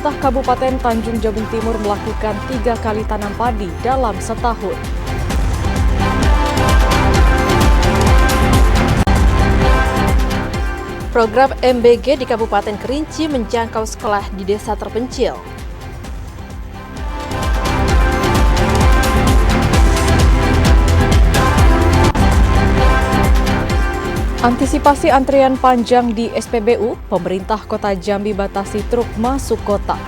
Pemerintah Kabupaten Tanjung Jabung Timur melakukan 3 kali tanam padi dalam setahun. Program MBG di Kabupaten Kerinci menjangkau sekolah di desa terpencil. Antisipasi antrian panjang di SPBU, pemerintah Kota Jambi batasi truk masuk kota.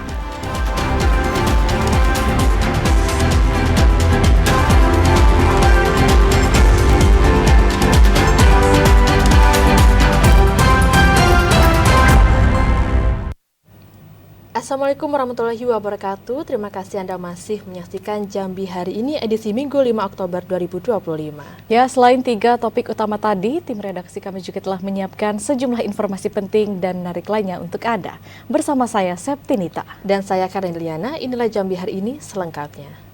Assalamualaikum warahmatullahi wabarakatuh. Terima kasih Anda masih menyaksikan Jambi hari ini edisi Minggu 5 Oktober 2025. Ya, selain 3 topik utama tadi, tim redaksi kami juga telah menyiapkan sejumlah informasi penting dan menarik lainnya untuk Anda. Bersama saya Septinita dan saya Karen Liana, inilah Jambi hari ini selengkapnya.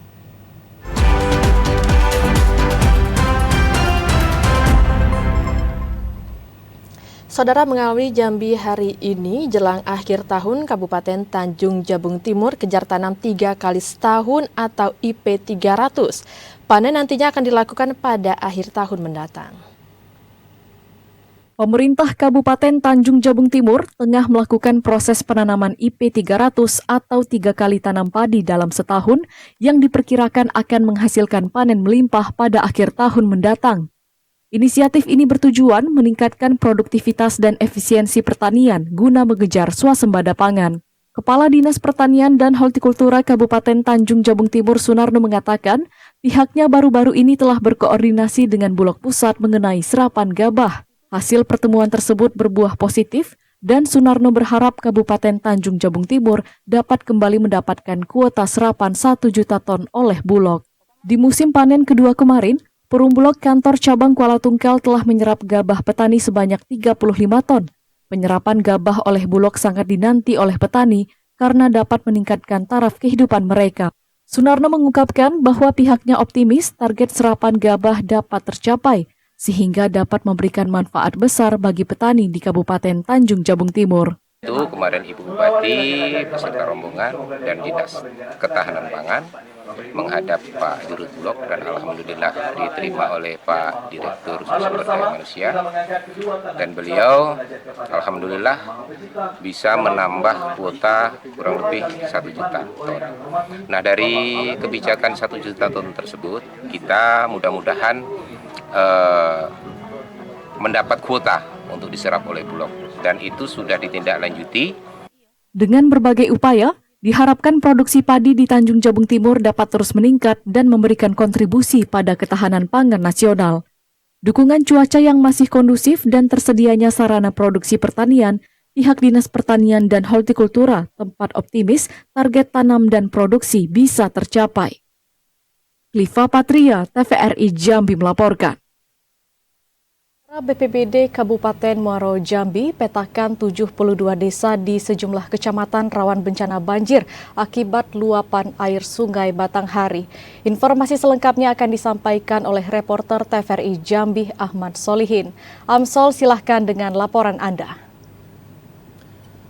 Saudara, mengawali Jambi hari ini jelang akhir tahun, Kabupaten Tanjung Jabung Timur kejar tanam 3 kali setahun atau IP 300. Panen nantinya akan dilakukan pada akhir tahun mendatang. Pemerintah Kabupaten Tanjung Jabung Timur tengah melakukan proses penanaman IP 300 atau 3 kali tanam padi dalam setahun yang diperkirakan akan menghasilkan panen melimpah pada akhir tahun mendatang. Inisiatif ini bertujuan meningkatkan produktivitas dan efisiensi pertanian guna mengejar swasembada pangan. Kepala Dinas Pertanian dan Hortikultura Kabupaten Tanjung Jabung Timur Sunarno mengatakan, pihaknya baru-baru ini telah berkoordinasi dengan Bulog Pusat mengenai serapan gabah. Hasil pertemuan tersebut berbuah positif dan Sunarno berharap Kabupaten Tanjung Jabung Timur dapat kembali mendapatkan kuota serapan 1 juta ton oleh Bulog. Di musim panen kedua kemarin, Perum Bulog Kantor Cabang Kuala Tungkal telah menyerap gabah petani sebanyak 35 ton. Penyerapan gabah oleh Bulog sangat dinanti oleh petani karena dapat meningkatkan taraf kehidupan mereka. Sunarno mengungkapkan bahwa pihaknya optimis target serapan gabah dapat tercapai, sehingga dapat memberikan manfaat besar bagi petani di Kabupaten Tanjung Jabung Timur. Itu kemarin Ibu Bupati beserta rombongan dan Dinas Ketahanan Pangan menghadap Pak Dirut Bulog dan alhamdulillah diterima oleh Pak Direktur Sumber Daya Manusia dan beliau alhamdulillah bisa menambah kuota kurang lebih 1 juta ton. Nah, dari kebijakan 1 juta ton tersebut kita mudah-mudahan mendapat kuota untuk diserap oleh Bulog dan itu sudah ditindaklanjuti. Dengan berbagai upaya, diharapkan produksi padi di Tanjung Jabung Timur dapat terus meningkat dan memberikan kontribusi pada ketahanan pangan nasional. Dukungan cuaca yang masih kondusif dan tersedianya sarana produksi pertanian, pihak Dinas Pertanian dan Hortikultura tempat optimis target tanam dan produksi bisa tercapai. Liva Patria, TVRI Jambi melaporkan. BPBD Kabupaten Muaro Jambi petakan 72 desa di sejumlah kecamatan rawan bencana banjir akibat luapan air Sungai Batanghari. Informasi selengkapnya akan disampaikan oleh reporter TVRI Jambi Ahmad Solihin. Amsol, silahkan dengan laporan Anda.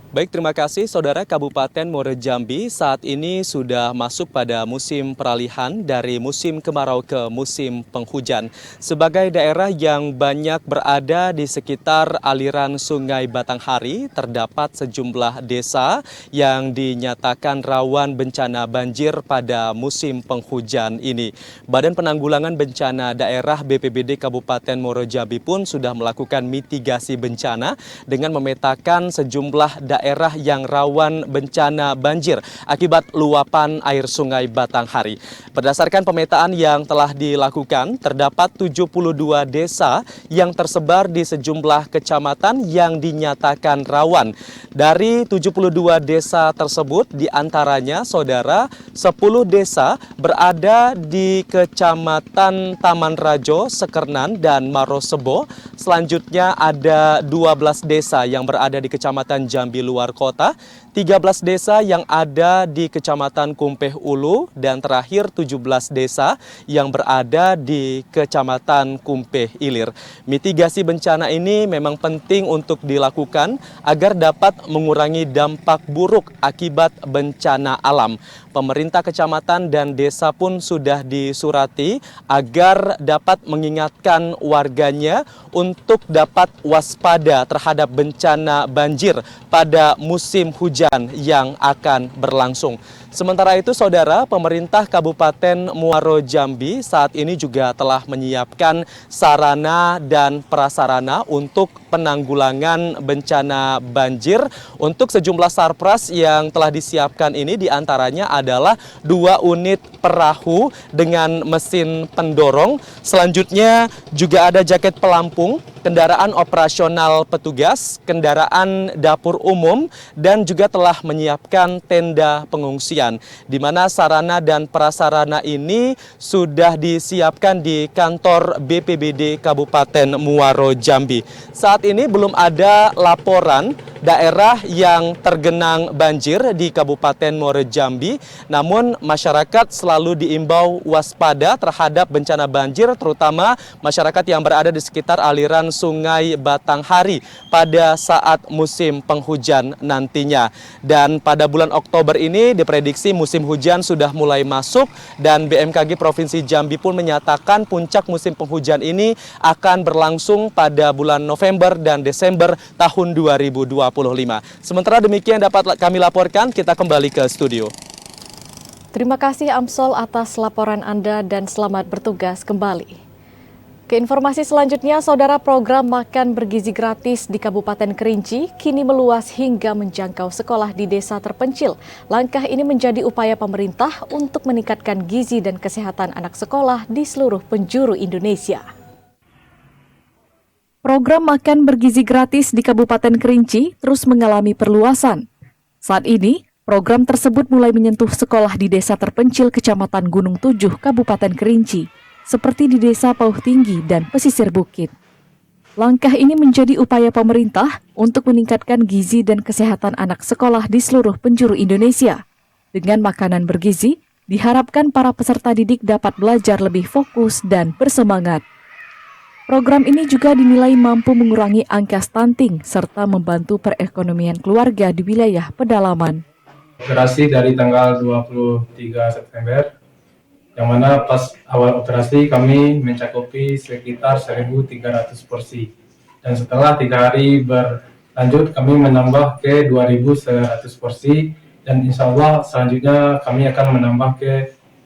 Baik, terima kasih Saudara. Kabupaten Muaro Jambi saat ini sudah masuk pada musim peralihan dari musim kemarau ke musim penghujan. Sebagai daerah yang banyak berada di sekitar aliran Sungai Batanghari, terdapat sejumlah desa yang dinyatakan rawan bencana banjir pada musim penghujan ini. Badan Penanggulangan Bencana Daerah BPBD Kabupaten Muaro Jambi pun sudah melakukan mitigasi bencana dengan memetakan sejumlah daerah yang rawan bencana banjir akibat luapan air Sungai Batanghari. Berdasarkan pemetaan yang telah dilakukan, terdapat 72 desa yang tersebar di sejumlah kecamatan yang dinyatakan rawan. Dari 72 desa tersebut, diantaranya Saudara, 10 desa berada di Kecamatan Taman Rajo, Sekernan, dan Marosebo. Selanjutnya ada 12 desa yang berada di Kecamatan Jambi Luar Kota, 13 desa yang ada di Kecamatan Kumpeh Ulu, dan terakhir 17 desa yang berada di Kecamatan Kumpeh Ilir. Mitigasi bencana ini memang penting untuk dilakukan agar dapat mengurangi dampak buruk akibat bencana alam. Pemerintah kecamatan dan desa pun sudah disurati agar dapat mengingatkan warganya untuk dapat waspada terhadap bencana banjir pada musim hujan yang akan berlangsung. Sementara itu, saudara, pemerintah Kabupaten Muaro Jambi saat ini juga telah menyiapkan sarana dan prasarana untuk penanggulangan bencana banjir. Untuk sejumlah sarpras yang telah disiapkan ini diantaranya adalah 2 unit perahu dengan mesin pendorong. Selanjutnya juga ada jaket pelampung, kendaraan operasional petugas, kendaraan dapur umum, dan juga telah menyiapkan tenda pengungsian, di mana sarana dan prasarana ini sudah disiapkan di kantor BPBD Kabupaten Muaro Jambi. Saat ini belum ada laporan daerah yang tergenang banjir di Kabupaten Muaro Jambi, namun masyarakat selalu diimbau waspada terhadap bencana banjir, terutama masyarakat yang berada di sekitar aliran Sungai Batanghari pada saat musim penghujan nantinya. Dan pada bulan Oktober ini diprediksi musim hujan sudah mulai masuk, dan BMKG Provinsi Jambi pun menyatakan puncak musim penghujan ini akan berlangsung pada bulan November dan Desember tahun 2025. Sementara demikian dapat kami laporkan, kita kembali ke studio. Terima kasih Amsol atas laporan Anda dan selamat bertugas kembali. Ke informasi selanjutnya, saudara, program makan bergizi gratis di Kabupaten Kerinci kini meluas hingga menjangkau sekolah di desa terpencil. Langkah ini menjadi upaya pemerintah untuk meningkatkan gizi dan kesehatan anak sekolah di seluruh penjuru Indonesia. Program makan bergizi gratis di Kabupaten Kerinci terus mengalami perluasan. Saat ini, program tersebut mulai menyentuh sekolah di desa terpencil Kecamatan Gunung Tujuh, Kabupaten Kerinci, seperti di Desa Pauh Tinggi dan Pesisir Bukit. Langkah ini menjadi upaya pemerintah untuk meningkatkan gizi dan kesehatan anak sekolah di seluruh penjuru Indonesia. Dengan makanan bergizi, diharapkan para peserta didik dapat belajar lebih fokus dan bersemangat. Program ini juga dinilai mampu mengurangi angka stunting serta membantu perekonomian keluarga di wilayah pedalaman. Operasi dari tanggal 23 September, yang mana pas awal operasi kami mencakupi sekitar 1.300 porsi. Dan setelah 3 hari berlanjut kami menambah ke 2.100 porsi, dan insya Allah selanjutnya kami akan menambah ke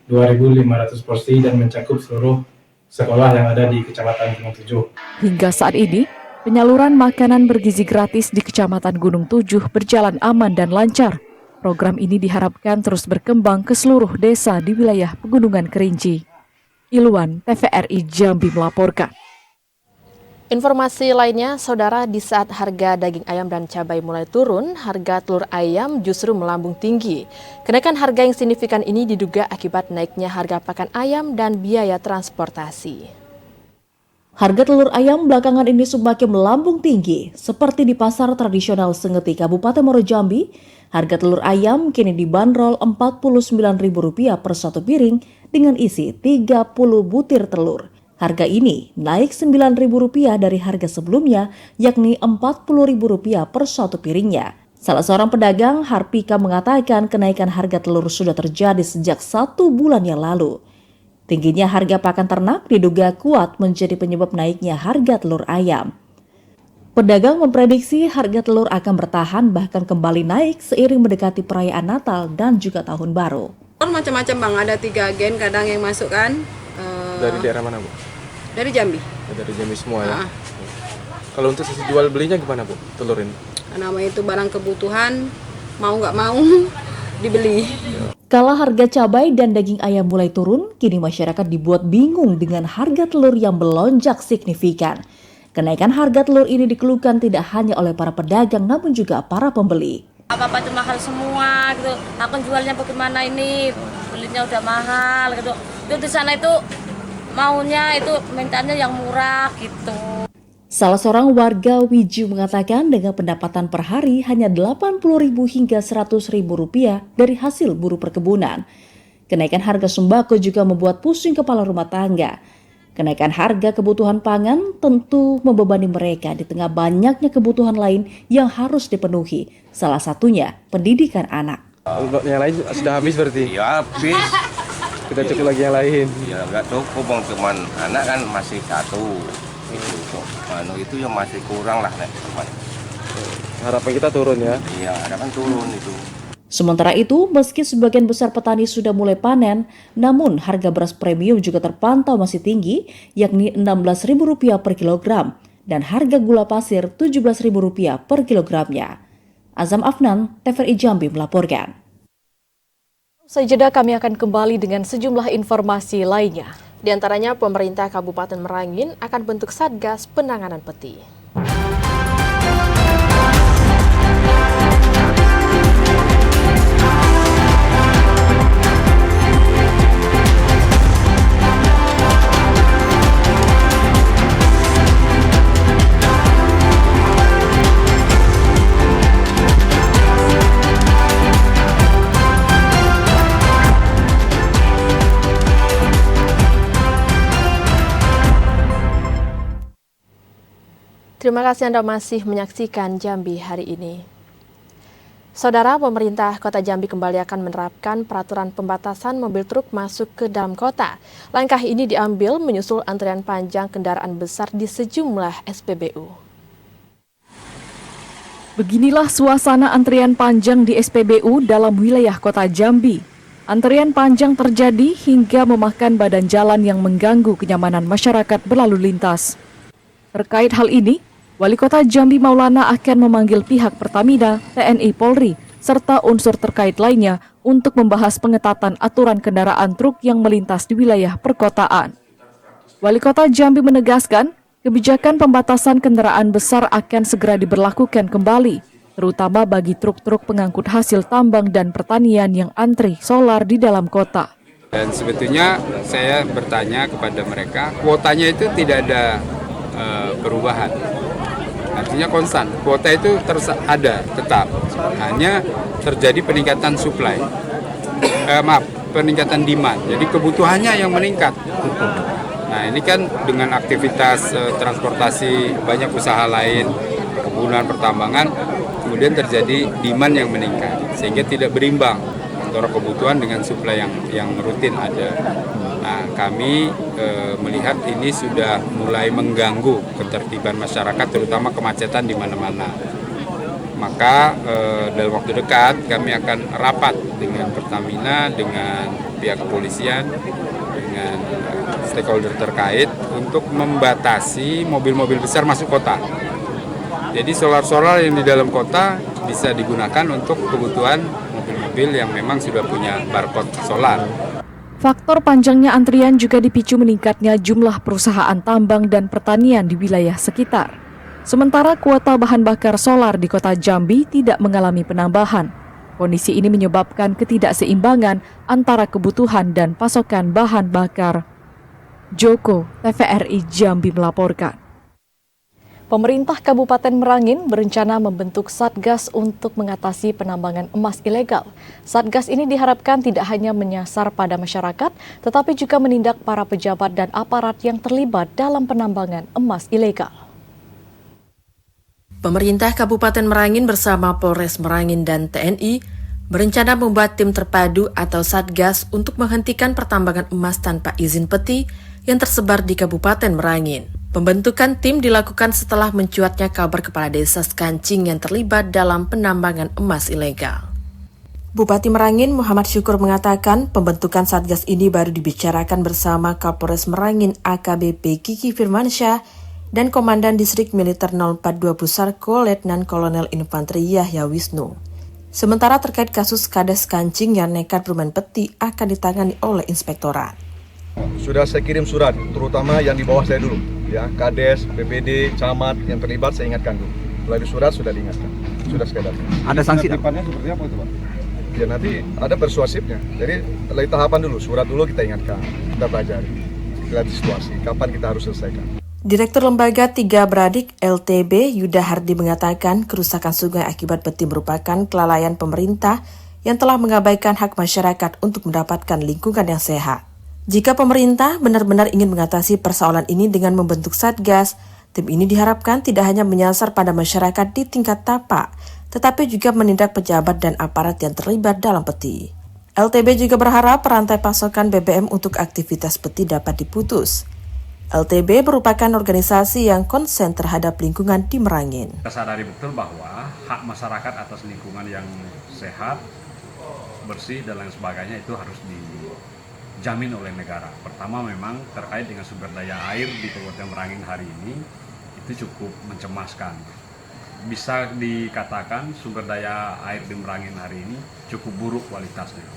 2.500 porsi dan mencakup seluruh sekolah yang ada di Kecamatan Gunung Tujuh. Hingga saat ini, penyaluran makanan bergizi gratis di Kecamatan Gunung Tujuh berjalan aman dan lancar. Program ini diharapkan terus berkembang ke seluruh desa di wilayah Pegunungan Kerinci. Ilwan, TVRI Jambi melaporkan. Informasi lainnya, saudara, di saat harga daging ayam dan cabai mulai turun, harga telur ayam justru melambung tinggi. Kenaikan harga yang signifikan ini diduga akibat naiknya harga pakan ayam dan biaya transportasi. Harga telur ayam belakangan ini semakin melambung tinggi. Seperti di pasar tradisional Sengeti, Kabupaten Muaro Jambi, harga telur ayam kini dibanderol Rp49.000 per satu piring dengan isi 30 butir telur. Harga ini naik Rp9.000 dari harga sebelumnya, yakni Rp40.000 per satu piringnya. Salah seorang pedagang, Harpika, mengatakan kenaikan harga telur sudah terjadi sejak 1 bulan yang lalu. Tingginya harga pakan ternak diduga kuat menjadi penyebab naiknya harga telur ayam. Pedagang memprediksi harga telur akan bertahan bahkan kembali naik seiring mendekati perayaan Natal dan juga Tahun Baru. Macam-macam Bang, ada 3 gen kadang yang masuk kan. Dari daerah mana Bu? Dari Jambi. Dari Jambi semua ya? Kalau untuk sisi jual belinya gimana Bu, telur ini? Namanya itu barang kebutuhan, mau nggak mau dibeli. Kala harga cabai dan daging ayam mulai turun, kini masyarakat dibuat bingung dengan harga telur yang melonjak signifikan. Kenaikan harga telur ini dikeluhkan tidak hanya oleh para pedagang namun juga para pembeli. Apa-apa itu mahal semua gitu. Aku jualnya bagaimana ini? Belinya udah mahal gitu. Itu di sana itu maunya itu mintanya yang murah gitu. Salah seorang warga Wiju mengatakan dengan pendapatan per hari hanya Rp80.000 hingga Rp100.000 dari hasil buruh perkebunan. Kenaikan harga sembako juga membuat pusing kepala rumah tangga. Kenaikan harga kebutuhan pangan tentu membebani mereka di tengah banyaknya kebutuhan lain yang harus dipenuhi, salah satunya pendidikan anak. Yang lain sudah habis berarti? Ya habis. Kita cek lagi yang lain. Ya nggak cukup, bang. Cuman anak kan masih satu. Itu yang masih kurang lah. Harapan kita turun ya? Iya, harapan turun itu. Sementara itu, meski sebagian besar petani sudah mulai panen, namun harga beras premium juga terpantau masih tinggi, yakni Rp16.000 per kilogram, dan harga gula pasir Rp17.000 per kilogramnya. Azam Afnan, TVRI Jambi melaporkan. Usai jeda kami akan kembali dengan sejumlah informasi lainnya. Di antaranya, pemerintah Kabupaten Merangin akan bentuk Satgas Penanganan Peti. Terima kasih Anda masih menyaksikan Jambi hari ini. Saudara, pemerintah Kota Jambi kembali akan menerapkan peraturan pembatasan mobil truk masuk ke dalam kota. Langkah ini diambil menyusul antrian panjang kendaraan besar di sejumlah SPBU. Beginilah suasana antrian panjang di SPBU dalam wilayah Kota Jambi. Antrian panjang terjadi hingga memakan badan jalan yang mengganggu kenyamanan masyarakat berlalu lintas. Terkait hal ini, Wali Kota Jambi Maulana akan memanggil pihak Pertamina, TNI Polri, serta unsur terkait lainnya untuk membahas pengetatan aturan kendaraan truk yang melintas di wilayah perkotaan. Wali Kota Jambi menegaskan, kebijakan pembatasan kendaraan besar akan segera diberlakukan kembali, terutama bagi truk-truk pengangkut hasil tambang dan pertanian yang antri solar di dalam kota. Dan sebetulnya saya bertanya kepada mereka, kuotanya itu tidak ada perubahan. Artinya konstan, kuota itu ada tetap, hanya terjadi peningkatan supply, peningkatan demand, jadi kebutuhannya yang meningkat. Nah ini kan dengan aktivitas transportasi banyak usaha lain, perkebunan, pertambangan, kemudian terjadi demand yang meningkat, sehingga tidak berimbang antara kebutuhan dengan supply yang rutin ada. Nah, kami melihat ini sudah mulai mengganggu ketertiban masyarakat, terutama kemacetan di mana-mana. Maka dalam waktu dekat kami akan rapat dengan Pertamina, dengan pihak kepolisian, dengan stakeholder terkait untuk membatasi mobil-mobil besar masuk kota. Jadi solar-solar yang di dalam kota bisa digunakan untuk kebutuhan mobil-mobil yang memang sudah punya barcode solar. Faktor panjangnya antrian juga dipicu meningkatnya jumlah perusahaan tambang dan pertanian di wilayah sekitar. Sementara kuota bahan bakar solar di Kota Jambi tidak mengalami penambahan. Kondisi ini menyebabkan ketidakseimbangan antara kebutuhan dan pasokan bahan bakar. Joko, TVRI Jambi melaporkan. Pemerintah Kabupaten Merangin berencana membentuk Satgas untuk mengatasi penambangan emas ilegal. Satgas ini diharapkan tidak hanya menyasar pada masyarakat, tetapi juga menindak para pejabat dan aparat yang terlibat dalam penambangan emas ilegal. Pemerintah Kabupaten Merangin bersama Polres Merangin dan TNI berencana membuat tim terpadu atau Satgas untuk menghentikan pertambangan emas tanpa izin peti yang tersebar di Kabupaten Merangin. Pembentukan tim dilakukan setelah mencuatnya kabar kepala desa Sekancing yang terlibat dalam penambangan emas ilegal. Bupati Merangin Muhammad Syukur mengatakan pembentukan Satgas ini baru dibicarakan bersama Kapolres Merangin AKBP Kiki Firmansyah dan Komandan Distrik Militer 042 Pusarko Letnan Kolonel Infanteri Yahya Wisnu. Sementara terkait kasus Kades Kancing yang nekat bermain peti akan ditangani oleh Inspektorat. Sudah saya kirim surat, terutama yang di bawah saya dulu, ya, Kades, PPD, Camat yang terlibat saya ingatkan dulu. Melalui surat sudah diingatkan, sudah saya datang. Ada sanksi depannya seperti apa itu Pak? Ya nanti ada persuasifnya, jadi melalui tahapan dulu, surat dulu kita ingatkan, kita pelajari, kita lihat situasi, kapan kita harus selesaikan. Direktur Lembaga Tiga Beradik LTB Yuda Hardi mengatakan kerusakan sungai akibat beti merupakan kelalaian pemerintah yang telah mengabaikan hak masyarakat untuk mendapatkan lingkungan yang sehat. Jika pemerintah benar-benar ingin mengatasi persoalan ini dengan membentuk Satgas, tim ini diharapkan tidak hanya menyasar pada masyarakat di tingkat tapak, tetapi juga menindak pejabat dan aparat yang terlibat dalam peti. LTB juga berharap rantai pasokan BBM untuk aktivitas peti dapat diputus. LTB merupakan organisasi yang konsen terhadap lingkungan di Merangin. Kita sadari betul bahwa hak masyarakat atas lingkungan yang sehat, bersih, dan lain sebagainya itu harus dijamin oleh negara. Pertama memang terkait dengan sumber daya air di Kabupaten Merangin hari ini itu cukup mencemaskan. Bisa dikatakan sumber daya air di Merangin hari ini cukup buruk kualitasnya.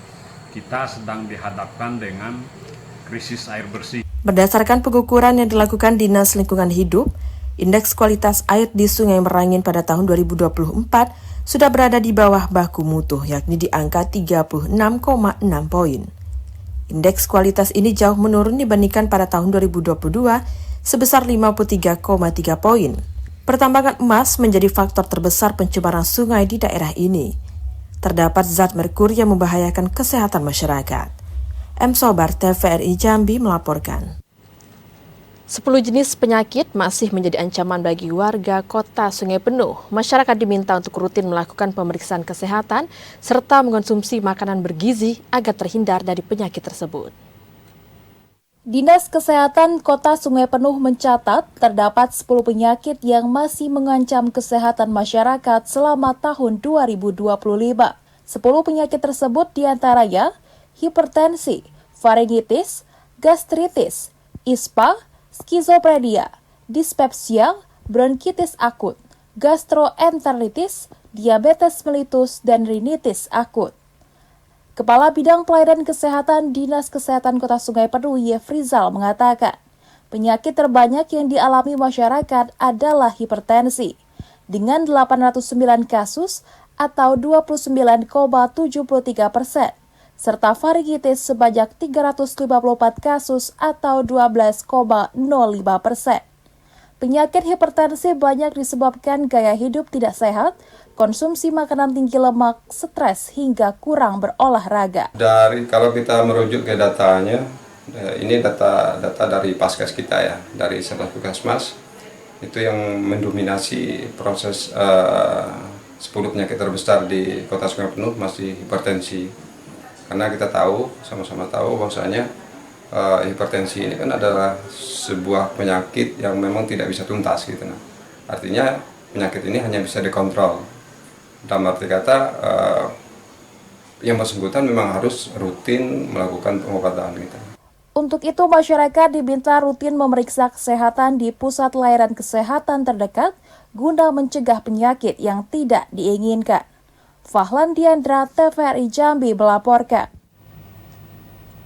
Kita sedang dihadapkan dengan krisis air bersih. Berdasarkan pengukuran yang dilakukan Dinas Lingkungan Hidup, indeks kualitas air di Sungai Merangin pada tahun 2024 sudah berada di bawah baku mutu, yakni di angka 36,6 poin. Indeks kualitas ini jauh menurun dibandingkan pada tahun 2022 sebesar 53,3 poin. Pertambangan emas menjadi faktor terbesar pencemaran sungai di daerah ini. Terdapat zat merkuri yang membahayakan kesehatan masyarakat. M. Sobar, TVRI Jambi melaporkan. 10 jenis penyakit masih menjadi ancaman bagi warga kota Sungai Penuh. Masyarakat diminta untuk rutin melakukan pemeriksaan kesehatan serta mengonsumsi makanan bergizi agar terhindar dari penyakit tersebut. Dinas Kesehatan Kota Sungai Penuh mencatat terdapat 10 penyakit yang masih mengancam kesehatan masyarakat selama tahun 2025. 10 penyakit tersebut diantaranya hipertensi, faringitis, gastritis, ispa, skizofrenia, dispepsia, bronkitis akut, gastroenteritis, diabetes mellitus, dan rinitis akut. Kepala Bidang Pelayanan Kesehatan Dinas Kesehatan Kota Sungai Penuh, Yefrizal, mengatakan penyakit terbanyak yang dialami masyarakat adalah hipertensi, dengan 809 kasus atau 29,73%. serta faringitis sebanyak 354 kasus atau 12,05%. Penyakit hipertensi banyak disebabkan gaya hidup tidak sehat, konsumsi makanan tinggi lemak, stres, hingga kurang berolahraga. Kalau kita merujuk ke datanya, ini data dari Paskes kita ya, dari Satgas Puskesmas, itu yang mendominasi proses 10 penyakit terbesar di Kota Sungai Penuh masih hipertensi. Karena kita tahu, sama-sama tahu bahwasanya hipertensi ini kan adalah sebuah penyakit yang memang tidak bisa tuntas gitu. Nah, artinya penyakit ini hanya bisa dikontrol. Dalam arti kata yang bersangkutan memang harus rutin melakukan pengobatan gitu. Untuk itu masyarakat diminta rutin memeriksa kesehatan di pusat layanan kesehatan terdekat guna mencegah penyakit yang tidak diinginkan. Fahlan Diandra, TVRI Jambi melaporkan.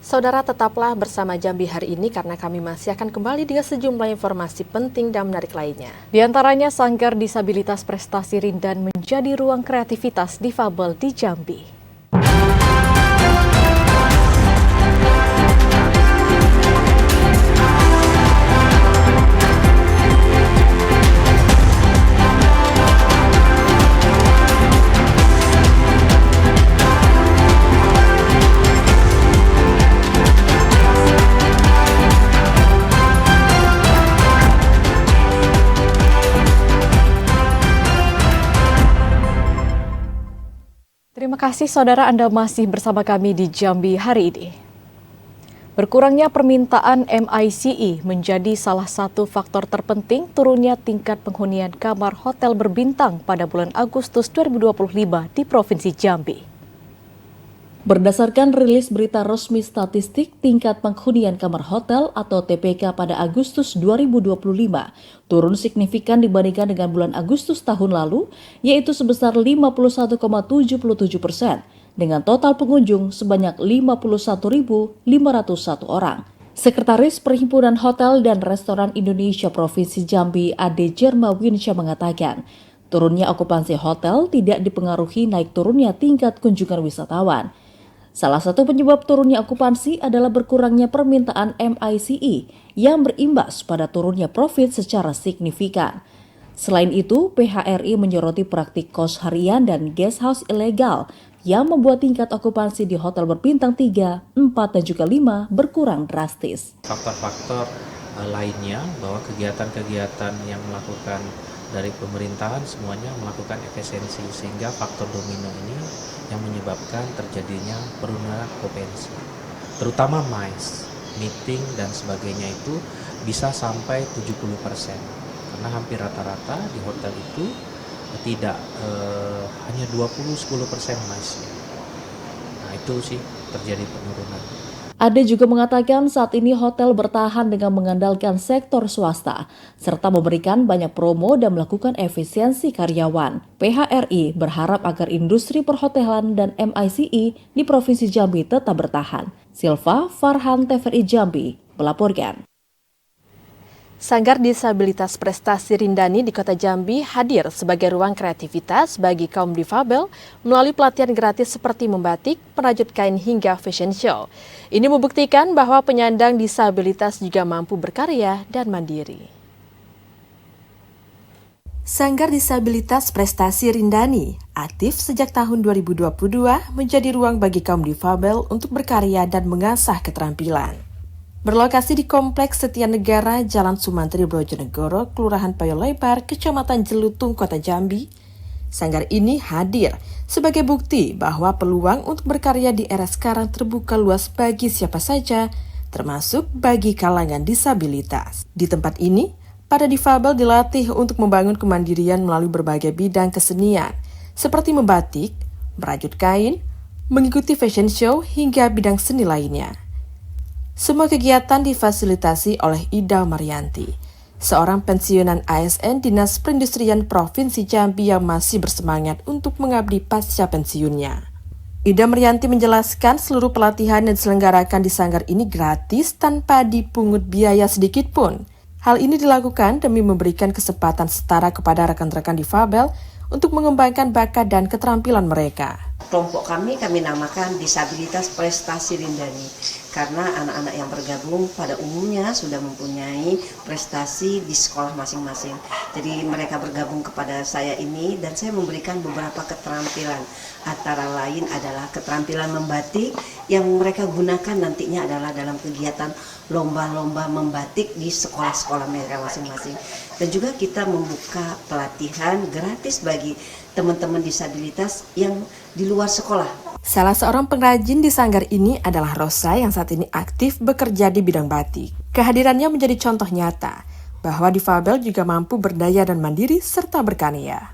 Saudara, tetaplah bersama Jambi hari ini karena kami masih akan kembali dengan sejumlah informasi penting dan menarik lainnya. Di antaranya Sanggar Disabilitas Prestasi Rindan menjadi ruang kreativitas difabel di Jambi. Terima kasih saudara, Anda masih bersama kami di Jambi hari ini. Berkurangnya permintaan MICE menjadi salah satu faktor terpenting turunnya tingkat penghunian kamar hotel berbintang pada bulan Agustus 2025 di Provinsi Jambi. Berdasarkan rilis berita resmi statistik, tingkat penghunian kamar hotel atau TPK pada Agustus 2025 turun signifikan dibandingkan dengan bulan Agustus tahun lalu, yaitu sebesar 51,77% dengan total pengunjung sebanyak 51.501 orang. Sekretaris Perhimpunan Hotel dan Restoran Indonesia Provinsi Jambi, Ade Jerma Winsya mengatakan, turunnya okupansi hotel tidak dipengaruhi naik turunnya tingkat kunjungan wisatawan. Salah satu penyebab turunnya okupansi adalah berkurangnya permintaan MICE yang berimbas pada turunnya profit secara signifikan. Selain itu, PHRI menyoroti praktik kos harian dan guest house ilegal yang membuat tingkat okupansi di hotel berbintang 3, 4, dan juga 5 berkurang drastis. Faktor-faktor lainnya bahwa kegiatan-kegiatan yang melakukan dari pemerintahan semuanya melakukan efisiensi, sehingga faktor domino ini yang menyebabkan terjadinya penurunan okupansi. Terutama MICE, meeting dan sebagainya itu bisa sampai 70%. Karena hampir rata-rata di hotel itu tidak hanya 10% MICE. Nah, itu sih terjadi penurunan. Ade juga mengatakan saat ini hotel bertahan dengan mengandalkan sektor swasta, serta memberikan banyak promo dan melakukan efisiensi karyawan. PHRI berharap agar industri perhotelan dan MICE di Provinsi Jambi tetap bertahan. Silva Farhan, TVRI Jambi, melaporkan. Sanggar Disabilitas Prestasi Rindani di Kota Jambi hadir sebagai ruang kreativitas bagi kaum difabel melalui pelatihan gratis seperti membatik, penrajut kain hingga fashion show. Ini membuktikan bahwa penyandang disabilitas juga mampu berkarya dan mandiri. Sanggar Disabilitas Prestasi Rindani aktif sejak tahun 2022 menjadi ruang bagi kaum difabel untuk berkarya dan mengasah keterampilan. Berlokasi di Kompleks Setia Negara, Jalan Sumantri, Bojonegoro, Kelurahan Payolebar, Kecamatan Jelutung, Kota Jambi, sanggar ini hadir sebagai bukti bahwa peluang untuk berkarya di era sekarang terbuka luas bagi siapa saja, termasuk bagi kalangan disabilitas. Di tempat ini, para difabel dilatih untuk membangun kemandirian melalui berbagai bidang kesenian, seperti membatik, merajut kain, mengikuti fashion show, hingga bidang seni lainnya. Semua kegiatan difasilitasi oleh Ida Marianti, seorang pensiunan ASN Dinas Perindustrian Provinsi Jambi yang masih bersemangat untuk mengabdi pasca pensiunnya. Ida Marianti menjelaskan seluruh pelatihan yang diselenggarakan di sanggar ini gratis tanpa dipungut biaya sedikit pun. Hal ini dilakukan demi memberikan kesempatan setara kepada rekan-rekan difabel untuk mengembangkan bakat dan keterampilan mereka. Kelompok kami namakan Disabilitas Prestasi Rindani karena anak-anak yang bergabung pada umumnya sudah mempunyai prestasi di sekolah masing-masing. Jadi mereka bergabung kepada saya ini dan saya memberikan beberapa keterampilan. Antara lain adalah keterampilan membatik yang mereka gunakan nantinya adalah dalam kegiatan lomba-lomba membatik di sekolah-sekolah mereka masing-masing. Dan juga kita membuka pelatihan gratis bagi teman-teman disabilitas yang di luar sekolah. Salah seorang pengrajin di sanggar ini adalah Rosa yang saat ini aktif bekerja di bidang batik. Kehadirannya menjadi contoh nyata bahwa difabel juga mampu berdaya dan mandiri serta berkarya.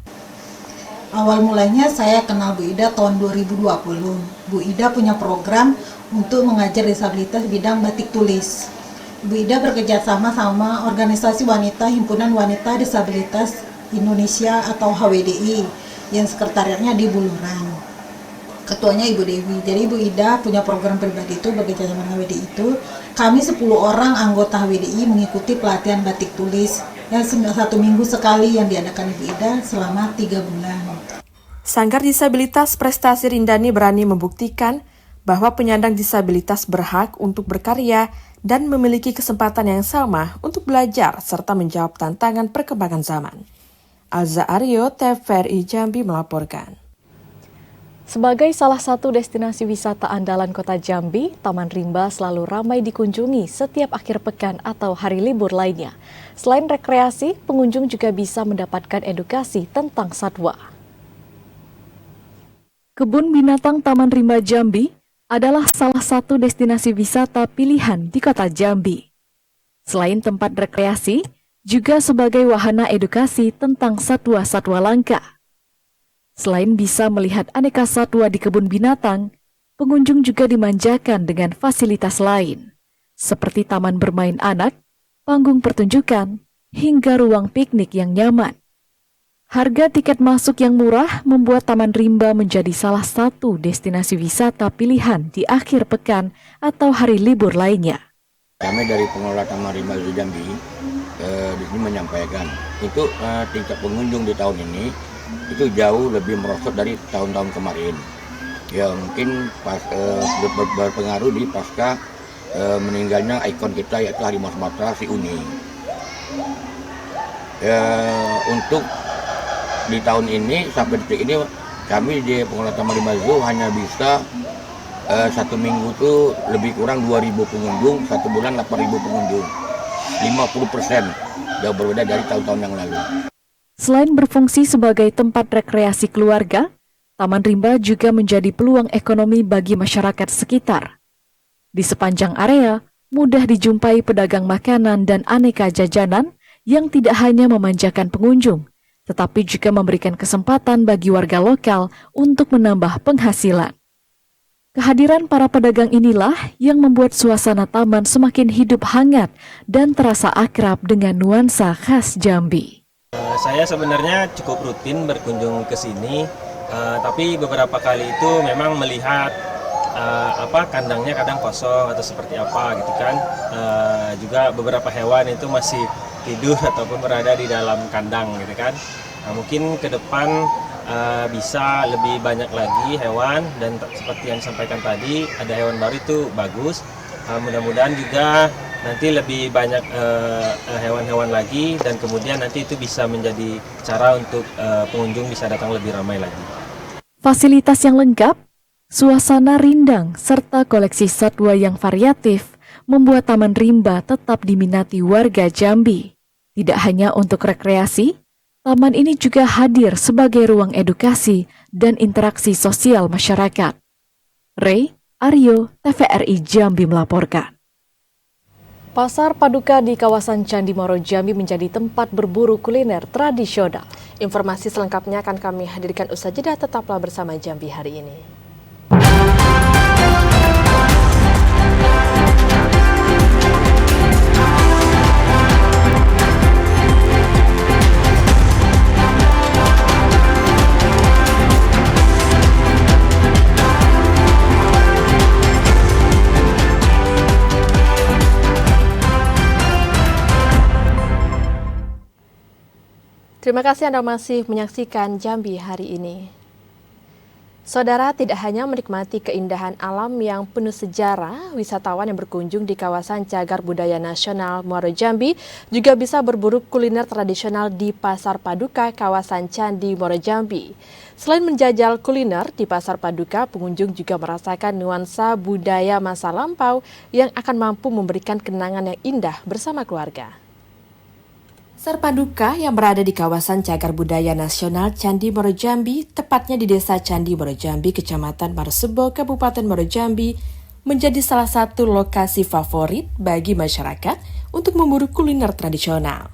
Awal mulanya saya kenal Bu Ida tahun 2020. Bu Ida punya program untuk mengajar disabilitas bidang batik tulis. Bu Ida bekerjasama sama organisasi wanita Himpunan Wanita Disabilitas Indonesia atau HWDI yang sekretariatnya di Buluran. Ketuanya Ibu Dewi. Jadi Ibu Ida punya program pribadi itu bekerja sama dengan HWDI itu. Kami 10 orang anggota HWDI mengikuti pelatihan batik tulis yang 1 minggu sekali yang diadakan Ibu Ida selama 3 bulan. Sanggar Disabilitas Prestasi Rindani berani membuktikan bahwa penyandang disabilitas berhak untuk berkarya dan memiliki kesempatan yang sama untuk belajar serta menjawab tantangan perkembangan zaman. Alza Aryo, TVRI Jambi melaporkan. Sebagai salah satu destinasi wisata andalan Kota Jambi, Taman Rimba selalu ramai dikunjungi setiap akhir pekan atau hari libur lainnya. Selain rekreasi, pengunjung juga bisa mendapatkan edukasi tentang satwa. Kebun Binatang Taman Rimba Jambi adalah salah satu destinasi wisata pilihan di Kota Jambi. Selain tempat rekreasi, juga sebagai wahana edukasi tentang satwa-satwa langka. Selain bisa melihat aneka satwa di kebun binatang, pengunjung juga dimanjakan dengan fasilitas lain, seperti taman bermain anak, panggung pertunjukan, hingga ruang piknik yang nyaman. Harga tiket masuk yang murah membuat Taman Rimba menjadi salah satu destinasi wisata pilihan di akhir pekan atau hari libur lainnya. Kami dari pengelola Taman Rimba Jambi di sini menyampaikan untuk tingkat pengunjung di tahun ini itu jauh lebih merosot dari tahun-tahun kemarin. Ya mungkin berpengaruh di pasca meninggalnya ikon kita yaitu harimau Sumatera si Uni. Untuk di tahun ini sampai detik ini kami di pengelola Taman Rimba Zoo hanya bisa satu minggu tuh lebih kurang 2.000 pengunjung, satu bulan 8.000 pengunjung, 50% jauh berbeda dari tahun-tahun yang lalu. Selain berfungsi sebagai tempat rekreasi keluarga, Taman Rimba juga menjadi peluang ekonomi bagi masyarakat sekitar. Di sepanjang area, mudah dijumpai pedagang makanan dan aneka jajanan yang tidak hanya memanjakan pengunjung, tetapi juga memberikan kesempatan bagi warga lokal untuk menambah penghasilan. Kehadiran para pedagang inilah yang membuat suasana taman semakin hidup hangat dan terasa akrab dengan nuansa khas Jambi. Saya sebenarnya cukup rutin berkunjung ke sini, tapi beberapa kali itu memang melihat kandangnya kadang kosong atau seperti apa gitu kan. Juga beberapa hewan itu masih tidur ataupun berada di dalam kandang gitu kan. Mungkin ke depan bisa lebih banyak lagi hewan, dan seperti yang disampaikan tadi ada hewan baru itu bagus. Mudah-mudahan juga nanti lebih banyak hewan-hewan lagi, dan kemudian nanti itu bisa menjadi cara untuk pengunjung bisa datang lebih ramai lagi. Fasilitas yang lengkap, suasana rindang, serta koleksi satwa yang variatif membuat Taman Rimba tetap diminati warga Jambi. Tidak hanya untuk rekreasi, taman ini juga hadir sebagai ruang edukasi dan interaksi sosial masyarakat. Ray, Aryo, TVRI Jambi melaporkan. Pasar Paduka di kawasan Candi Moro Jambi menjadi tempat berburu kuliner tradisional. Informasi selengkapnya akan kami hadirkan usai jeda, tetaplah bersama Jambi hari ini. Terima kasih Anda masih menyaksikan Jambi hari ini. Saudara, tidak hanya menikmati keindahan alam yang penuh sejarah, wisatawan yang berkunjung di kawasan Cagar Budaya Nasional Muaro Jambi juga bisa berburu kuliner tradisional di Pasar Paduka kawasan Candi Muaro Jambi. Selain menjajal kuliner di Pasar Paduka, pengunjung juga merasakan nuansa budaya masa lampau yang akan mampu memberikan kenangan yang indah bersama keluarga. Pasar Paduka yang berada di kawasan Cagar Budaya Nasional Candi Muaro Jambi, tepatnya di Desa Candi Muaro Jambi, Kecamatan Marosebo, Kabupaten Muaro Jambi, menjadi salah satu lokasi favorit bagi masyarakat untuk memburu kuliner tradisional.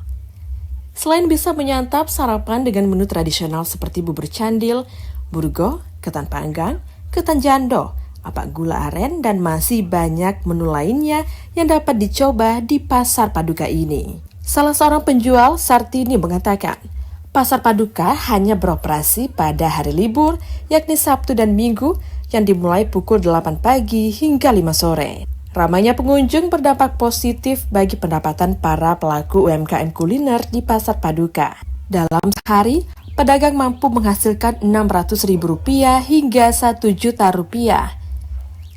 Selain bisa menyantap sarapan dengan menu tradisional seperti bubur candil, burgo, ketan panggang, ketan jando, apak gula aren, dan masih banyak menu lainnya yang dapat dicoba di Pasar Paduka ini. Salah seorang penjual, Sartini, mengatakan, Pasar Paduka hanya beroperasi pada hari libur, yakni Sabtu dan Minggu, yang dimulai pukul 8 pagi hingga 5 sore. Ramainya pengunjung berdampak positif bagi pendapatan para pelaku UMKM kuliner di Pasar Paduka. Dalam sehari, pedagang mampu menghasilkan Rp600.000 hingga Rp1.000.000.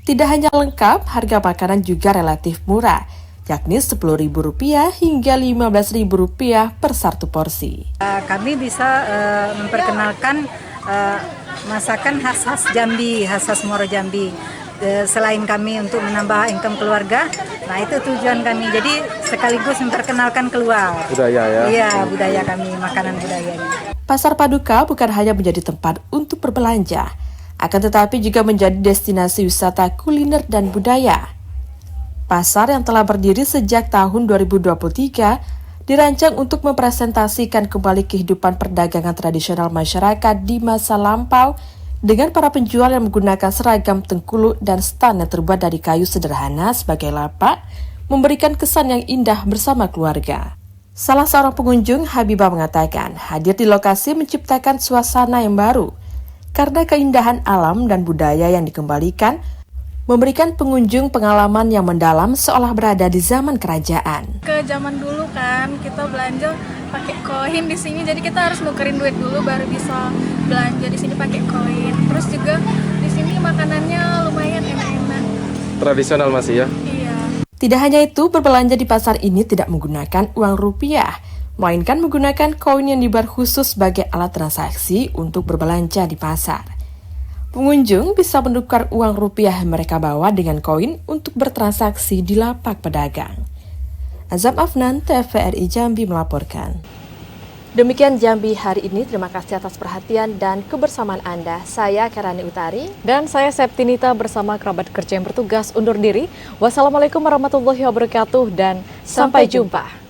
Tidak hanya lengkap, harga makanan juga relatif murah, yakni Rp10.000 hingga Rp15.000 per satu porsi. Kami bisa memperkenalkan masakan khas Jambi, khas Muaro Jambi. Selain kami untuk menambah income keluarga, nah itu tujuan kami. Jadi sekaligus memperkenalkan keluar. Budaya ya? Iya, budaya kami, makanan budaya. Pasar Paduka bukan hanya menjadi tempat untuk berbelanja, akan tetapi juga menjadi destinasi wisata kuliner dan budaya. Pasar yang telah berdiri sejak tahun 2023 dirancang untuk mempresentasikan kembali kehidupan perdagangan tradisional masyarakat di masa lampau dengan para penjual yang menggunakan seragam tengkuluk dan stand yang terbuat dari kayu sederhana sebagai lapak, memberikan kesan yang indah bersama keluarga. Salah seorang pengunjung, Habibah, mengatakan hadir di lokasi menciptakan suasana yang baru karena keindahan alam dan budaya yang dikembalikan memberikan pengunjung pengalaman yang mendalam seolah berada di zaman kerajaan. Ke zaman dulu kan kita belanja pakai koin di sini, jadi kita harus nukerin duit dulu baru bisa belanja di sini pakai koin. Terus juga di sini makanannya lumayan enak-enak. Tradisional masih ya? Iya. Tidak hanya itu, berbelanja di pasar ini tidak menggunakan uang rupiah, melainkan menggunakan koin yang dibar khusus sebagai alat transaksi untuk berbelanja di pasar. Pengunjung bisa menukar uang rupiah yang mereka bawa dengan koin untuk bertransaksi di lapak pedagang. Azam Afnan, TVRI Jambi melaporkan. Demikian Jambi hari ini. Terima kasih atas perhatian dan kebersamaan Anda. Saya Karani Utari. Dan saya Septinita bersama kerabat kerja yang bertugas undur diri. Wassalamualaikum warahmatullahi wabarakatuh dan sampai jumpa.